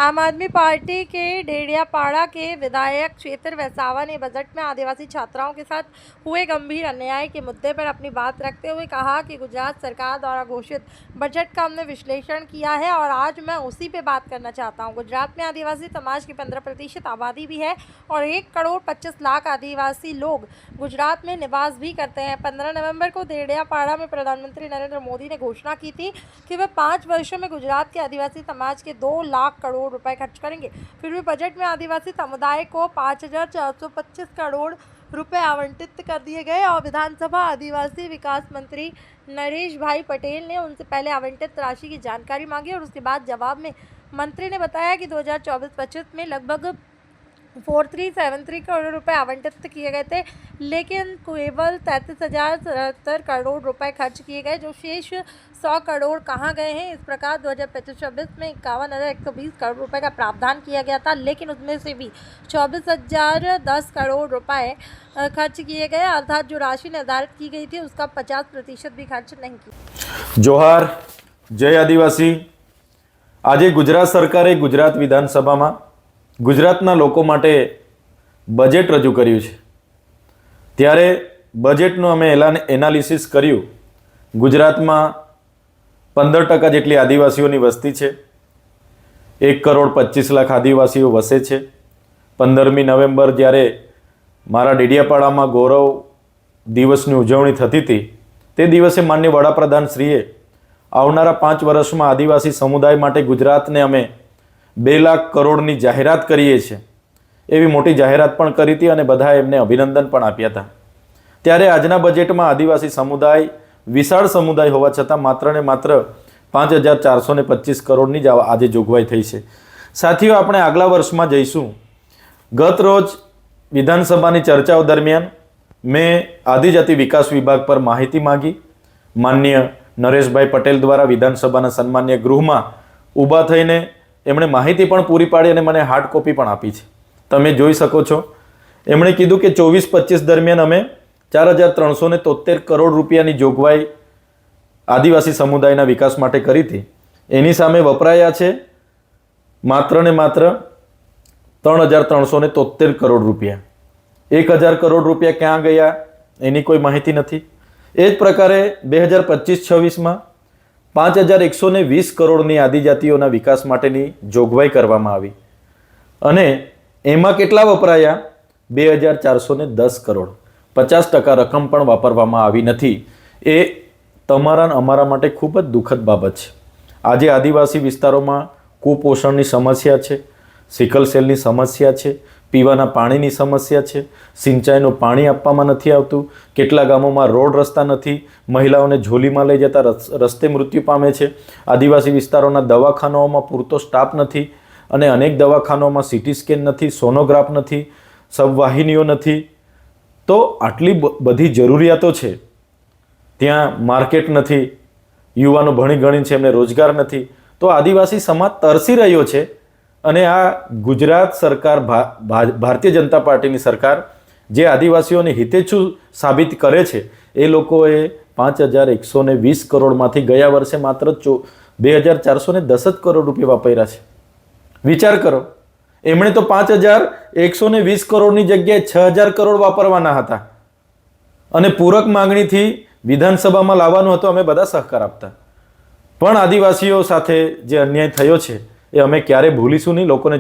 आम आदमी पार्टी के डेडियापाड़ा के विधायक क्षेत्र वैसावा ने बजट में आदिवासी छात्राओं के साथ हुए गंभीर अन्याय के मुद्दे पर अपनी बात रखते हुए कहा कि गुजरात सरकार द्वारा घोषित बजट का हमने विश्लेषण किया है और आज मैं उसी पे बात करना चाहता हूं। गुजरात में आदिवासी समाज की 15% आबादी भी है और 1,25,00,000 आदिवासी लोग गुजरात में निवास भी करते हैं। 15 नवंबर को डेडियापाड़ा में प्रधानमंत्री नरेंद्र मोदी ने घोषणा की थी कि वे 5 वर्षों में गुजरात के आदिवासी समाज के 2 लाख करोड़ रुपए खर्च करेंगे। फिर भी बजट में आदिवासी समुदाय को 5,425 करोड़ रुपए आवंटित कर दिए गए और विधानसभा आदिवासी विकास मंत्री नरेश भाई पटेल ने उनसे पहले आवंटित राशि की जानकारी मांगी और उसके बाद जवाब में मंत्री ने बताया कि 2024-25 में लगभग 4373 करोड़ रुपए आवंटित किए गए थे, लेकिन केवल 33,077 करोड़ रुपए खर्च किए गए। जो शेष 100 करोड़ कहाँ गए हैं? इस प्रकार 2025-26 में 51,120 करोड़ रुपए का प्रावधान किया गया था, लेकिन उसमें से भी 24,010 करोड़ रुपए खर्च किए गए, अर्थात जो राशि निर्धारित की गई थी उसका 50% भी खर्च नहीं किया। जोहार, जय आदिवासी। आज गुजरात सरकारे गुजरात विधानसभा में गुजरातना लोको माटे बजेट रजू कर्युं छे। त्यारे बजेटनुं अमे एनालिसिस कर्युं। गुजरातमां 15% जेटली आदिवासीओनी वस्ती छे। 1,25,00,000 आदिवासीओ वसे छे। 15મી नवेम्बर ज्यारे मारा डेडियापाड़ामां गौरव दिवसनी उजवणी थती हती, ते दिवसे माननीय वडाप्रधानश्रीए आवनारा 5 वर्षमां आदिवासी समुदाय माटे गुजरातने अमे 2 लाख करोड़नी जाहेरात करीए छे एवी मोटी जाहेरात पण करी हती अने बधाए एमने अभिनंदन पण आप्या हता। त्यारे आजना बजेटमां आदिवासी समुदाय विशाळ समुदाय होवा छतां मात्र ने मात्र 5,425 करोड़नी ज आजे जोगवाई थई छे। साथीओ, आपणे आगला वर्षमां जईशुं। गत रोज विधानसभानी चर्चाओ दरमियान मैं आदिजाति विकास विभाग पर माहिती मांगी। माननीय नरेशभाई पटेल द्वारा विधानसभाना सन्मान्य गृहमां ऊभा थईने एमणे माहिती पण पूरी पाड़ी अने मने हार्ड कॉपी पण आपी छे। तमे जोई शको छो। एमणे कीधुं के 24-25 दरमियान अमे 4,373 करोड़ रुपियानी जोगवाई आदिवासी समुदायना विकास माटे करी थी। एनी सामे वपराया छे मात्र ने मात्र 3,373 करोड़ रुपिया। 1,000 करोड़ रुपिया क्यां गया एनी कोई माहिती नथी। ए ज प्रकारे 2025-26 में 5,120 करोड़नी आदिजातिओना विकास माटेनी जोगवाई करवामां आवी अने एमां केटला वपराया? 2,410 करोड़। 50% रकम पण वापरवामां आवी नथी। ए तमारा ने अमारा माटे खूब ज दुखद बाबत छे। आजे आदिवासी विस्तारोमां कुपोषणनी समस्या छे, सिकल सेलनी समस्या छे, पीवाना पाणीनी समस्या छे, सिंचाईनुं पाणी आपवामां नथी आवतुं, केटला गामोमां रोड रस्ता नथी, महिलाओने झोलीमां लई जता रस्ते मृत्यु पामे छे, आदिवासी विस्तारोना दवाखानाओमां पूरतो स्टाफ नथी अने अनेक दवाखानाओमां सीटी स्केन नथी, सोनोग्राफ नथी, सबवाहिनीओ नथी। तो आटली बधी जरूरियातो छे, त्यां मार्केट नथी, युवानो भणी गणी छे एमने रोजगार नथी। तो आदिवासी समाज तरसी रह्यो छे अने आ गुजरात सरकार भारतीय जनता पार्टीनी सरकार जे आदिवासीओने हितेच्छू साबित करे छे ए लोकोए 5,120 करोड़मांथी गया वर्षे मात्र 2,410 करोड़ रुपया वापर्या छे। विचार करो, एमणे तो 5,120 करोड़नी जग्याए 6,000 करोड़ वापरवाना हता अने पूरक मागणीथी विधानसभामां लाववानुं हतुं। अमे बधा सहकार आपता, पण आदिवासीओ साथे जे अन्याय थयो छे ए अमे क्यारे भूलीशुं नहीं। लोकोने